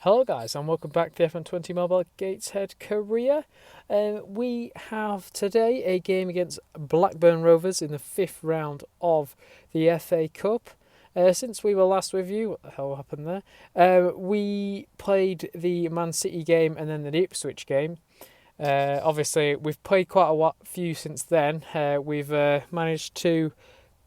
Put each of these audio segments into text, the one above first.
Hello guys and welcome back to the FM20 Mobile Gateshead career. We have today a game against Blackburn Rovers in the 5th round of the FA Cup. Since we were last with you, what the hell happened there? We played the Man City game and then the Ipswich game. Obviously we've played quite a few since then. We've managed to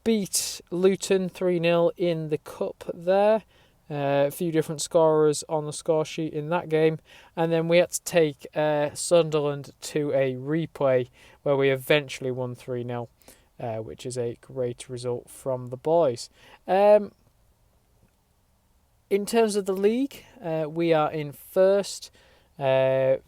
beat Luton 3-0 in the cup there. A few different scorers on the score sheet in that game, and then we had to take Sunderland to a replay where we eventually won 3-0, which is a great result from the boys. In terms of the league, we are in first, 5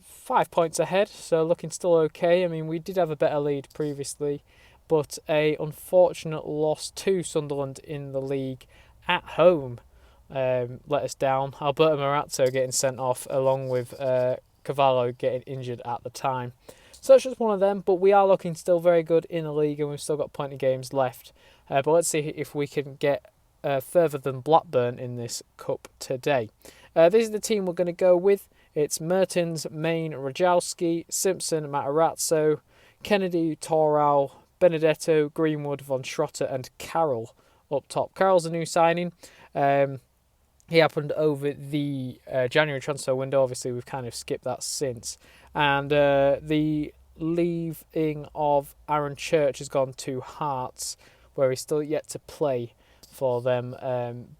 points ahead, so looking still okay. I mean, we did have a better lead previously, but a unfortunate loss to Sunderland in the league at home let us down. Alberto Morazzo getting sent off along with Cavallo getting injured at the time. So it's just one of them, but we are looking still very good in the league and we've still got plenty of games left. But let's see if we can get further than Blackburn in this cup today. This is the team we're going to go with. It's Mertens, Main, Rajowski, Simpson, Matarazzo, Kennedy, Toral, Benedetto, Greenwood, Von Schrotter and Carroll up top. Carroll's a new signing. He happened over the January transfer window. Obviously, we've kind of skipped that since. And the leaving of Aaron Church has gone to Hearts, where he's still yet to play for them.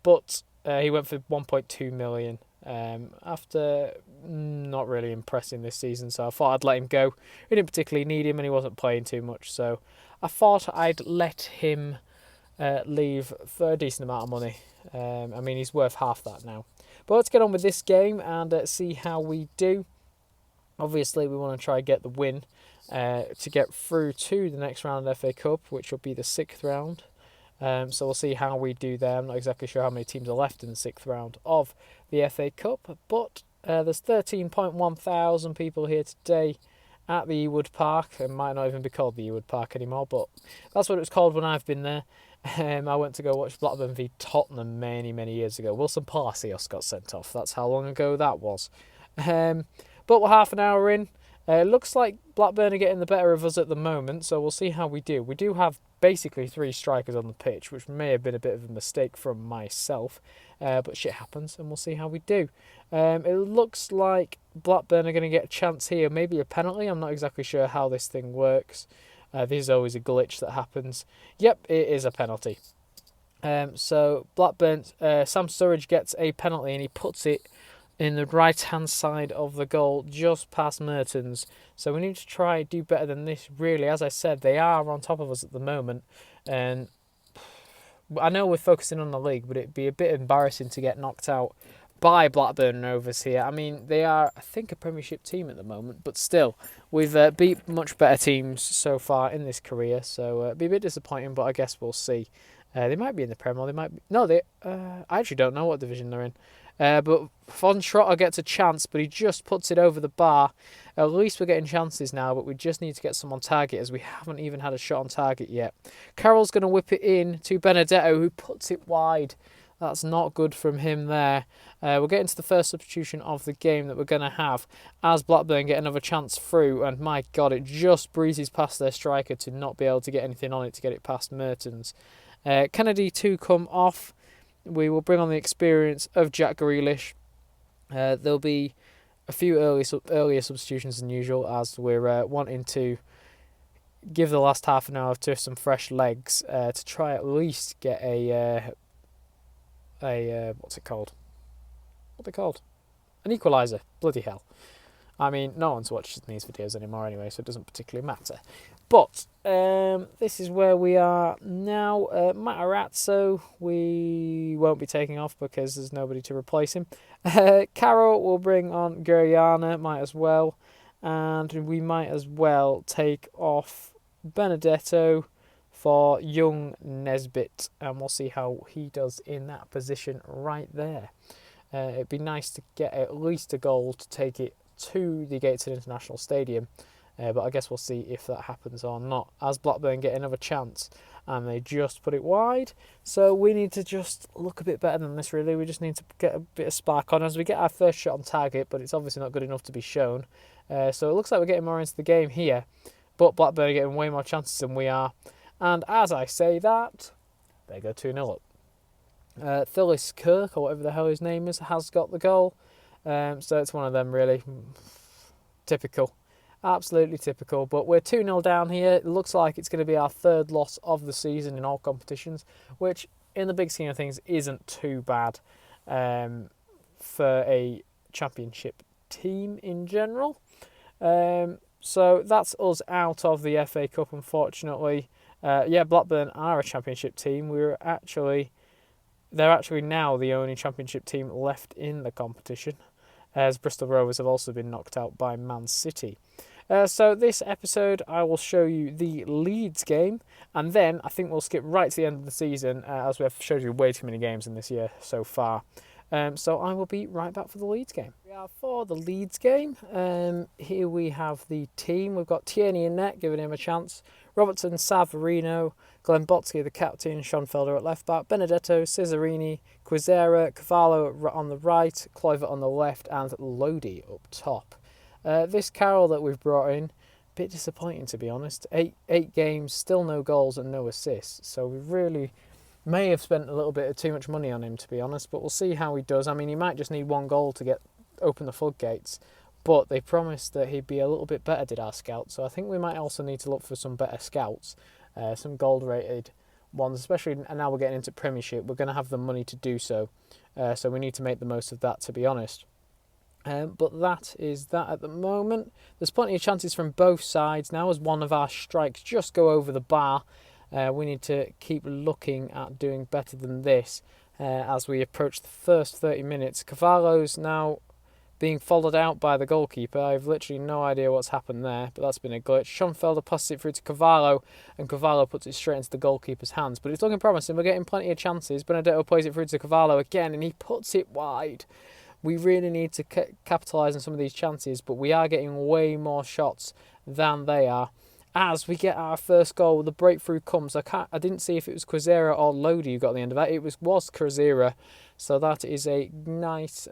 But he went for 1.2 million after not really impressing this season. So I thought I'd let him go. We didn't particularly need him and he wasn't playing too much. So I thought I'd let him leave for a decent amount of money. I mean, he's worth half that now. But let's get on with this game and see how we do. Obviously, we want to try and get the win to get through to the next round of FA Cup, which will be the 6th round. So we'll see how we do there. I'm not exactly sure how many teams are left in the 6th round of the FA Cup, but there's 13.1 thousand people here today at the Ewood Park. It might not even be called the Ewood Park anymore, but that's what it was called when I've been there. I went to go watch Blackburn v Tottenham many years ago. Wilson Palacios got sent off. That's how long ago that was. But we're half an hour in. It looks like Blackburn are getting the better of us at the moment, so we'll see how we do. We do have basically 3 strikers on the pitch, which may have been a bit of a mistake from myself, but shit happens, and we'll see how we do. It looks like Blackburn are going to get a chance here, maybe a penalty. I'm not exactly sure how this thing works. This is always a glitch that happens. Yep, it is a penalty. So Blackburn, Sam Sturridge gets a penalty and he puts it in the right-hand side of the goal, just past Mertens. So we need to try do better than this, really. As I said, they are on top of us at the moment. And I know we're focusing on the league, but it'd be a bit embarrassing to get knocked out by Blackburn Rovers here. I mean, they are, I think, a Premiership team at the moment, but still, we've beat much better teams so far in this career, so it'd be a bit disappointing, but I guess we'll see. They might be in the Premier, they might be... No, I actually don't know what division they're in. But Von Schrotter gets a chance, but he just puts it over the bar. At least we're getting chances now, but we just need to get some on target, as we haven't even had a shot on target yet. Carroll's going to whip it in to Benedetto, who puts it wide. That's not good from him there. We're getting to the first substitution of the game that we're going to have as Blackburn get another chance through. And my God, it just breezes past their striker to not be able to get anything on it to get it past Mertens. Kennedy to come off. We will bring on the experience of Jack Grealish. There'll be a few earlier substitutions than usual as we're wanting to give the last half an hour to some fresh legs to try at least get a what's it called? What are they called? An equaliser. Bloody hell. I mean, no one's watching these videos anymore anyway, so it doesn't particularly matter. But this is where we are now. Matarazzo, we won't be taking off because there's nobody to replace him. Carroll will bring on Guriana, might as well. And we might as well take off Benedetto for young Nesbitt, and we'll see how he does in that position right there. It'd be nice to get at least a goal to take it to the Gateshead International Stadium, but I guess we'll see if that happens or not. As Blackburn get another chance, and they just put it wide. So we need to just look a bit better than this, really. We just need to get a bit of spark on as we get our first shot on target, but it's obviously not good enough to be shown. So it looks like we're getting more into the game here, but Blackburn are getting way more chances than we are. And as I say that, they go 2-0 up. Thillis Kirk, or whatever the hell his name is, has got the goal. So it's one of them, really. Typical. Absolutely typical. But we're 2-0 down here. It looks like it's going to be our third loss of the season in all competitions, which in the big scheme of things isn't too bad for a championship team in general. So that's us out of the FA Cup, unfortunately. Blackburn are a championship team. They're actually now the only championship team left in the competition, as Bristol Rovers have also been knocked out by Man City. So this episode I will show you the Leeds game, and then I think we'll skip right to the end of the season, as we have showed you way too many games in this year so far. So I will be right back for the Leeds game. For the Leeds game, here we have the team. We've got Tierney in net, giving him a chance. Robertson, Savarino, Glenn Botsky, the captain, Schoenfelder at left back, Benedetto, Cesarini, Quizera, Cavallo on the right, Kluivert on the left, and Lodi up top. This Carroll that we've brought in, a bit disappointing to be honest. Eight games, still no goals and no assists. So we really may have spent a little bit of too much money on him, to be honest, but we'll see how he does. I mean, he might just need one goal to open the floodgates, but they promised that he'd be a little bit better, did our scouts. So I think we might also need to look for some better scouts, some gold-rated ones, especially now we're getting into Premiership. We're going to have the money to do so, so we need to make the most of that, to be honest. But that is that at the moment. There's plenty of chances from both sides now as one of our strikes just go over the bar. We need to keep looking at doing better than this as we approach the first 30 minutes. Cavallo's now being followed out by the goalkeeper. I have literally no idea what's happened there, but that's been a glitch. Schoenfelder passes it through to Cavallo, and Cavallo puts it straight into the goalkeeper's hands. But it's looking promising. We're getting plenty of chances. Benedetto plays it through to Cavallo again, and he puts it wide. We really need to capitalise on some of these chances, but we are getting way more shots than they are. As we get our first goal, the breakthrough comes. I didn't see if it was Quizera or Lodi who got the end of that. It was Quizera, so that is a nice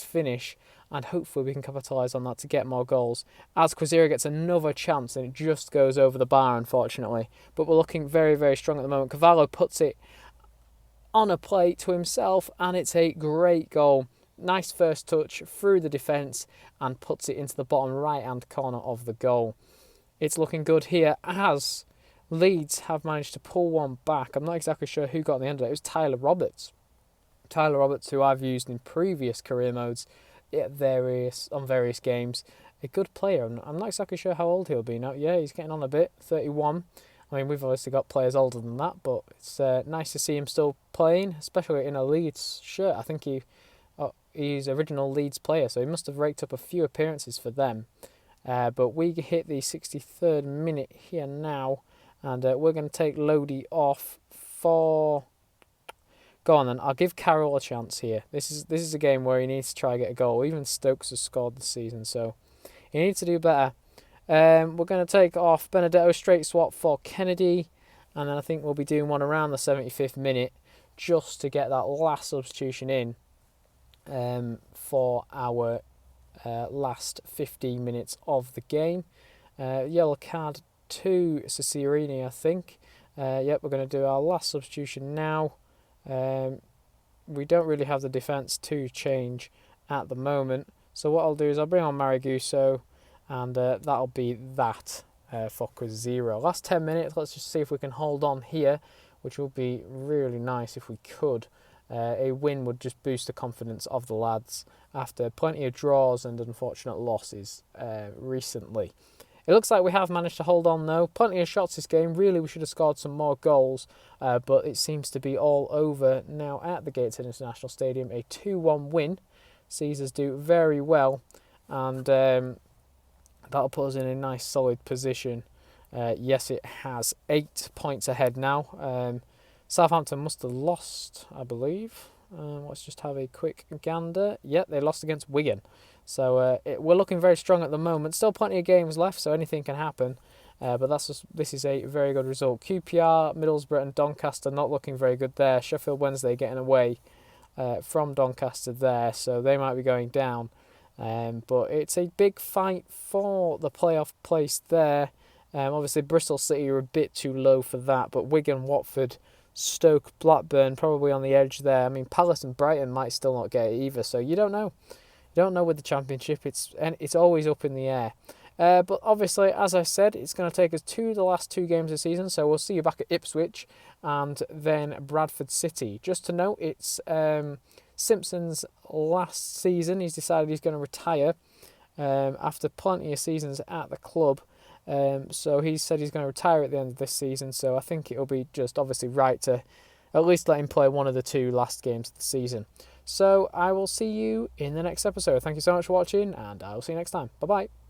finish, and hopefully we can capitalise on that to get more goals. As Quizera gets another chance, and it just goes over the bar, unfortunately. But we're looking very, very strong at the moment. Cavallo puts it on a plate to himself, and it's a great goal. Nice first touch through the defence and puts it into the bottom right-hand corner of the goal. It's looking good here as Leeds have managed to pull one back. I'm not exactly sure who got the end of it. It was Tyler Roberts. Tyler Roberts, who I've used in previous career modes on various games. A good player. I'm not exactly sure how old he'll be now. Yeah, he's getting on a bit. 31. I mean, we've obviously got players older than that, but it's nice to see him still playing, especially in a Leeds shirt. I think he's original Leeds player, so he must have raked up a few appearances for them. But we hit the 63rd minute here now, and we're going to take Lodi off for... Go on then, I'll give Carroll a chance here. This is a game where he needs to try and get a goal. Even Stokes has scored this season, so he needs to do better. We're going to take off Benedetto, straight swap for Kennedy, and then I think we'll be doing one around the 75th minute just to get that last substitution in for our last 15 minutes of the game. Yellow card to Cesarini, I think. We're going to do our last substitution now. We don't really have the defence to change at the moment, so what I'll do is I'll bring on Mariguso, and that'll be that for Quizera. Last 10 minutes, let's just see if we can hold on here, which will be really nice if we could. A win would just boost the confidence of the lads after plenty of draws and unfortunate losses recently. It looks like we have managed to hold on though. Plenty of shots this game. Really, we should have scored some more goals, but it seems to be all over now at the Gateshead International Stadium. A 2-1 win sees us do very well, and that'll put us in a nice solid position. Yes, it has 8 points ahead now. Southampton must have lost, I believe. Let's just have a quick gander. Yep, they lost against Wigan. So we're looking very strong at the moment. Still plenty of games left, so anything can happen. But this is a very good result. QPR, Middlesbrough and Doncaster not looking very good there. Sheffield Wednesday getting away from Doncaster there, so they might be going down. But it's a big fight for the playoff place there. Obviously, Bristol City are a bit too low for that, but Wigan, Watford, Stoke, Blackburn probably on the edge there. I mean, Palace and Brighton might still not get it either, so you don't know. You don't know with the Championship. It's always up in the air. But obviously, as I said, it's going to take us to the last 2 games of the season, so we'll see you back at Ipswich and then Bradford City. Just to note, it's Simpson's last season. He's decided he's going to retire after plenty of seasons at the club. So he said he's going to retire at the end of this season, so I think it'll be just obviously right to at least let him play one of the 2 last games of the season. So I will see you in the next episode. Thank you so much for watching, and I will see you next time. Bye-bye.